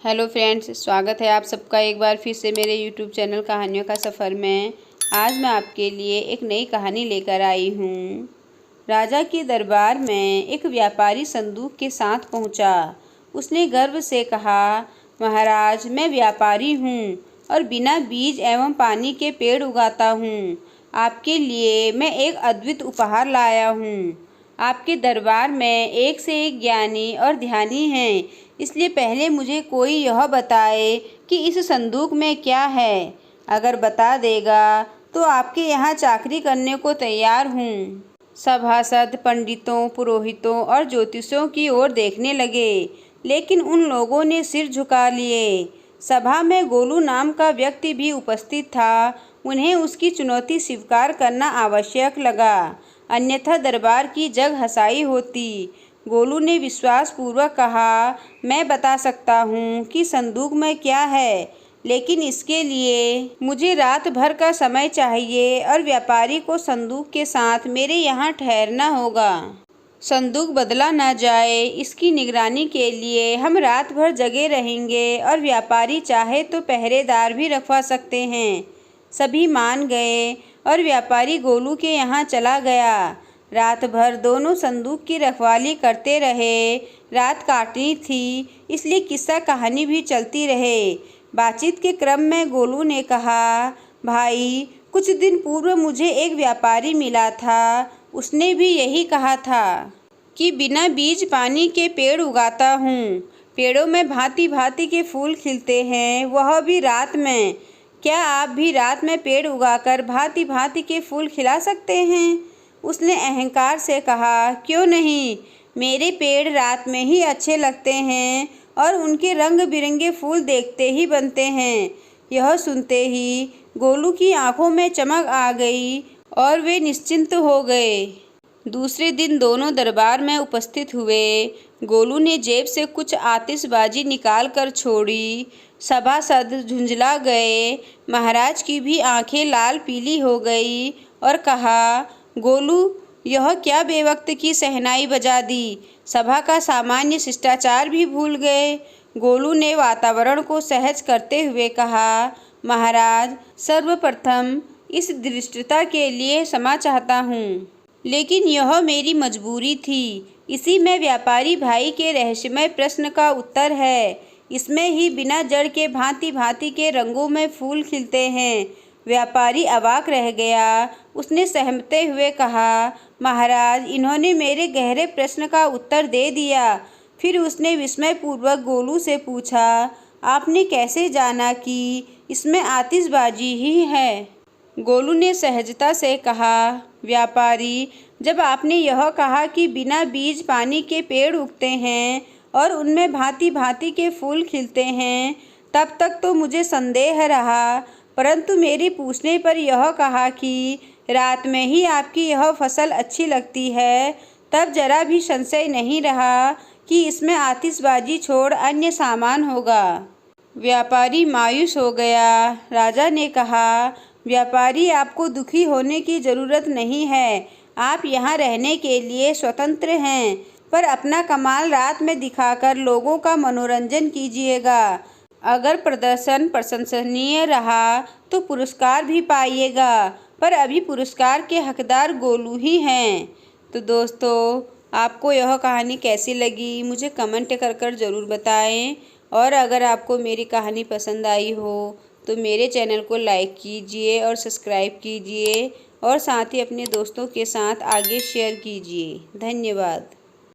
Hello friends, स्वागत है आप सबका एक बार फिर से मेरे यूट्यूब चैनल कहानियों का सफ़र में। आज मैं आपके लिए एक नई कहानी लेकर आई हूँ। राजा के दरबार में एक व्यापारी संदूक के साथ पहुँचा। उसने गर्व से कहा, महाराज, मैं व्यापारी हूँ और बिना बीज एवं पानी के पेड़ उगाता हूँ। आपके लिए मैं एक अद्भुत उपहार लाया हूँ। आपके दरबार में एक से एक ज्ञानी और ध्यानी हैं, इसलिए पहले मुझे कोई यह बताए कि इस संदूक में क्या है। अगर बता देगा तो आपके यहाँ चाकरी करने को तैयार हूँ। सभासद पंडितों, पुरोहितों और ज्योतिषियों की ओर देखने लगे, लेकिन उन लोगों ने सिर झुका लिए। सभा में गोलू नाम का व्यक्ति भी उपस्थित था। उन्हें उसकी चुनौती स्वीकार करना आवश्यक लगा, अन्यथा दरबार की जग हंसाई होती। गोलू ने विश्वासपूर्वक कहा, मैं बता सकता हूँ कि संदूक में क्या है, लेकिन इसके लिए मुझे रात भर का समय चाहिए और व्यापारी को संदूक के साथ मेरे यहाँ ठहरना होगा। संदूक बदला ना जाए, इसकी निगरानी के लिए हम रात भर जगे रहेंगे और व्यापारी चाहे तो पहरेदार भी रखवा सकते हैं। सभी मान गए और व्यापारी गोलू के यहाँ चला गया। रात भर दोनों संदूक की रखवाली करते रहे। रात काटनी थी, इसलिए किस्सा कहानी भी चलती रहे। बातचीत के क्रम में गोलू ने कहा, भाई, कुछ दिन पूर्व मुझे एक व्यापारी मिला था। उसने भी यही कहा था कि बिना बीज पानी के पेड़ उगाता हूँ। पेड़ों में भांति भांति के फूल खिलते हैं, वह भी रात में। क्या आप भी रात में पेड़ उगाकर भांति भांति के फूल खिला सकते हैं? उसने अहंकार से कहा, क्यों नहीं, मेरे पेड़ रात में ही अच्छे लगते हैं और उनके रंग बिरंगे फूल देखते ही बनते हैं। यह सुनते ही गोलू की आंखों में चमक आ गई और वे निश्चिंत हो गए। दूसरे दिन दोनों दरबार में उपस्थित हुए। गोलू ने जेब से कुछ आतिशबाजी निकाल कर छोड़ी। सभासद झुंझला गए। महाराज की भी आंखें लाल पीली हो गई और कहा, गोलू, यह क्या बेवक्त की शहनाई बजा दी। सभा का सामान्य शिष्टाचार भी भूल गए। गोलू ने वातावरण को सहज करते हुए कहा, महाराज, सर्वप्रथम इस धृष्टता के लिए क्षमा चाहता हूँ, लेकिन यह मेरी मजबूरी थी। इसी में व्यापारी भाई के रहस्यमय प्रश्न का उत्तर है। इसमें ही बिना जड़ के भांति भांति के रंगों में फूल खिलते हैं। व्यापारी अवाक रह गया। उसने सहमते हुए कहा, महाराज, इन्होंने मेरे गहरे प्रश्न का उत्तर दे दिया। फिर उसने विस्मयपूर्वक गोलू से पूछा, आपने कैसे जाना कि इसमें आतिशबाजी ही है? गोलू ने सहजता से कहा, व्यापारी, जब आपने यह कहा कि बिना बीज पानी के पेड़ उगते हैं और उनमें भांति भांति के फूल खिलते हैं, तब तक तो मुझे संदेह रहा, परंतु मेरे पूछने पर यह कहा कि रात में ही आपकी यह फसल अच्छी लगती है, तब जरा भी संशय नहीं रहा कि इसमें आतिशबाजी छोड़ अन्य सामान होगा। व्यापारी मायूस हो गया। राजा ने कहा, व्यापारी, आपको दुखी होने की ज़रूरत नहीं है। आप यहाँ रहने के लिए स्वतंत्र हैं, पर अपना कमाल रात में दिखाकर लोगों का मनोरंजन कीजिएगा। अगर प्रदर्शन प्रशंसनीय रहा तो पुरस्कार भी पाइएगा, पर अभी पुरस्कार के हकदार गोलू ही हैं। तो दोस्तों, आपको यह कहानी कैसी लगी मुझे कमेंट कर ज़रूर बताएं। और अगर आपको मेरी कहानी पसंद आई हो तो मेरे चैनल को लाइक कीजिए और सब्सक्राइब कीजिए और साथ ही अपने दोस्तों के साथ आगे शेयर कीजिए। धन्यवाद।